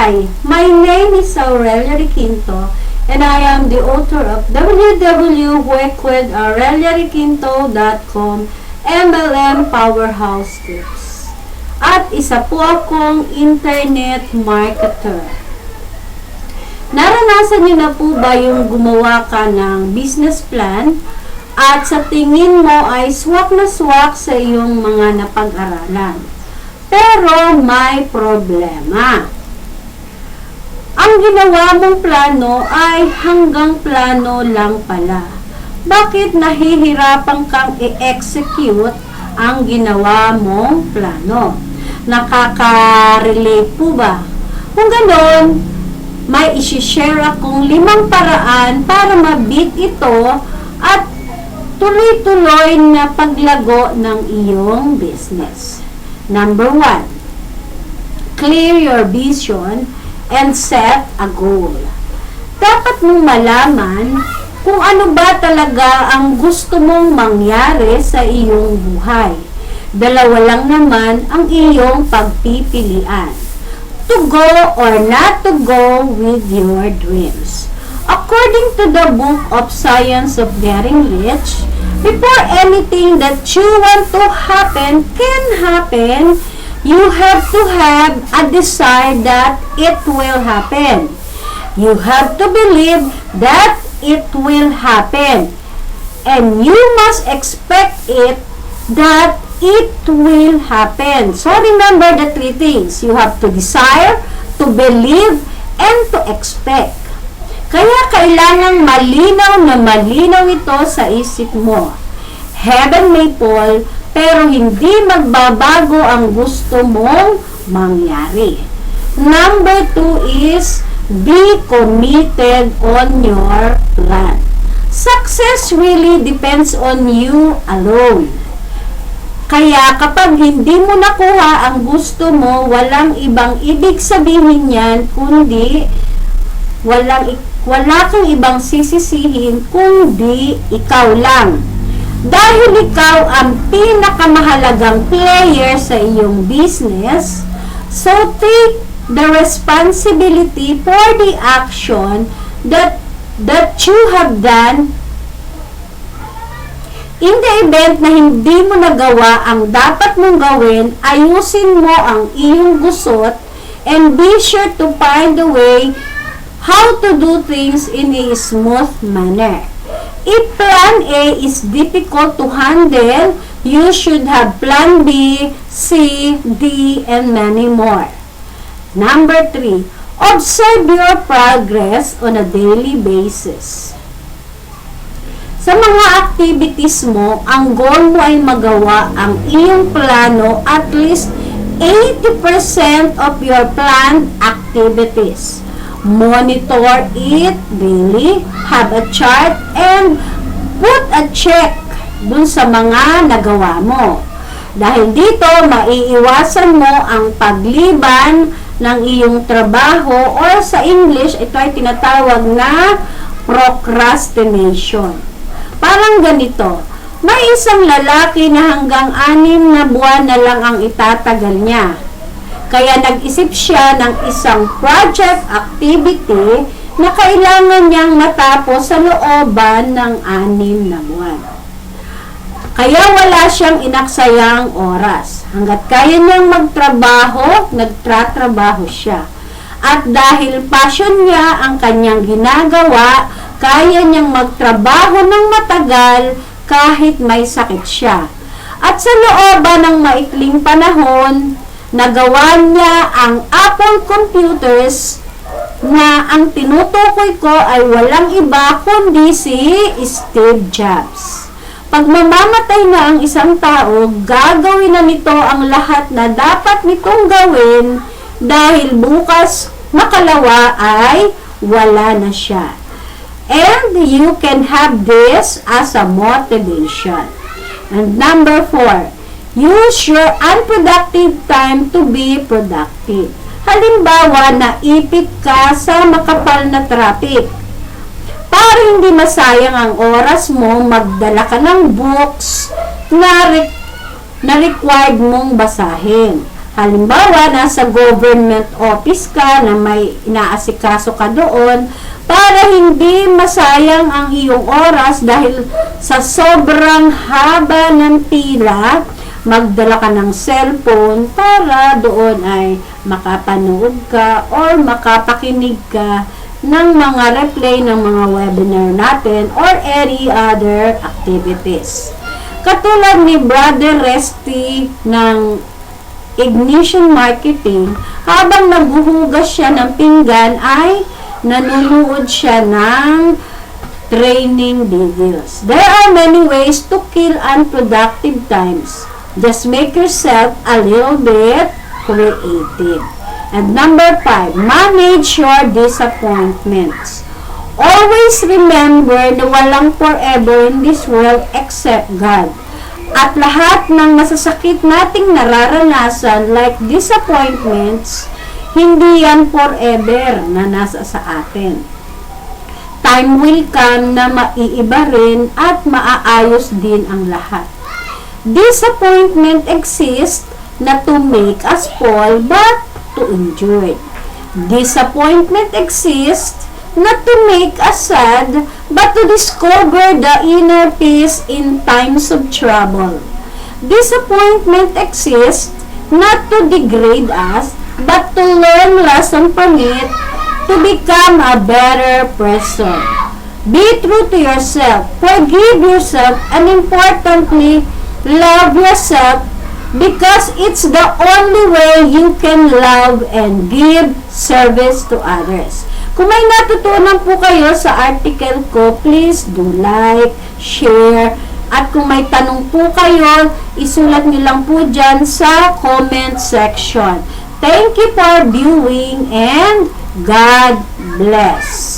Hi, my name is Aurelia Requinto and I am the author of www.workwithAureliaRequinto.com MLM Powerhouse Tips. At isa po akong internet marketer. Naranasan niyo na po ba yung gumawa ka ng business plan at sa tingin mo ay swak na swak sa iyong mga napag-aralan? Pero may problema. Ang ginawa mong plano ay hanggang plano lang pala. Bakit nahihirapan kang i-execute ang ginawa mong plano? Nakaka-relate po ba? Kung ganon, may isi-share akong 5 paraan para ma-beat ito at tuloy-tuloy na paglago ng iyong business. Number 1, clear your vision and set a goal. Dapat mong malaman kung ano ba talaga ang gusto mong mangyari sa iyong buhay. Dalawa lang naman ang iyong pagpipilian. To go or not to go with your dreams. According to the book of Science of Getting Rich, before anything that you want to happen can happen, you have to have a desire that it will happen. You have to believe that it will happen. And you must expect it that it will happen. So remember the 3 things. You have to desire, to believe, and to expect. Kaya kailangang malinaw na malinaw ito sa isip mo. Heaven may fall, pero hindi magbabago ang gusto mong mangyari. Number 2 is, be committed on your plan. Success really depends on you alone. Kaya kapag hindi mo nakuha ang gusto mo, walang ibang ibig sabihin yan, kundi wala kang ibang sisisihin kundi ikaw lang. Dahil ikaw ang pinakamahalagang player sa iyong business, so take the responsibility for the action that you have done. In the event na hindi mo nagawa ang dapat mong gawin, ayusin mo ang iyong gusot and be sure to find a way how to do things in a smooth manner. If plan A is difficult to handle, you should have plan B, C, D, and many more. Number 3, observe your progress on a daily basis. Sa mga activities mo, ang goal mo ay magawa ang iyong plano at least 80% of your planned activities. Monitor it daily, have a chart, and put a check dun sa mga nagawa mo. Dahil dito, maiiwasan mo ang pagliban ng iyong trabaho or sa English, ito ay tinatawag na procrastination. Parang ganito, may isang lalaki na hanggang 6 na buwan na lang ang itatagal niya. Kaya nag-isip siya ng isang project activity na kailangan niyang matapos sa looban ng 6 na buwan. Kaya wala siyang inaksayang oras. Hanggat kaya niyang magtrabaho, nagtratrabaho siya. At dahil passion niya ang kanyang ginagawa, kaya niyang magtrabaho ng matagal kahit may sakit siya. At sa looban ng maikling panahon, nagawa niya ang Apple computers na ang tinutukoy ko ay walang iba kundi si Steve Jobs. Pag mamamatay na ang isang tao, gagawin na nito ang lahat na dapat nitong gawin dahil bukas makalawa ay wala na siya. And you can have this as a motivation. And number 4, use your unproductive time to be productive. Halimbawa, naipit ka sa makapal na traffic. Para hindi masayang ang oras mo, magdala ka ng books na required mong basahin. Halimbawa, nasa government office ka na may inaasikaso ka doon, para hindi masayang ang iyong oras dahil sa sobrang haba ng pila, magdala ka ng cellphone para doon ay makapanood ka or makapakinig ka ng mga replay ng mga webinar natin or any other activities. Katulad ni Brother Resty ng Ignition Marketing, habang naghuhugas siya ng pinggan ay nanonood siya ng training videos. There are many ways to kill unproductive times. Just make yourself a little bit creative. And number 5, manage your disappointments. Always remember na walang forever in this world except God. At lahat ng masasakit nating nararanasan like disappointments, hindi yan forever na nasa sa atin. Time will come na maiiba rin at maaayos din ang lahat. Disappointment exists na to make us fall but to enjoy. Disappointment exists not to make us sad, but to discover the inner peace in times of trouble. Disappointment exists not to degrade us, but to learn lesson from it to become a better person. Be true to yourself, forgive yourself, and importantly, love yourself because it's the only way you can love and give service to others. Kung may natutunan po kayo sa article ko, please do like, share, at kung may tanong po kayo, isulat niyo lang po dyan sa comment section. Thank you for viewing and God bless.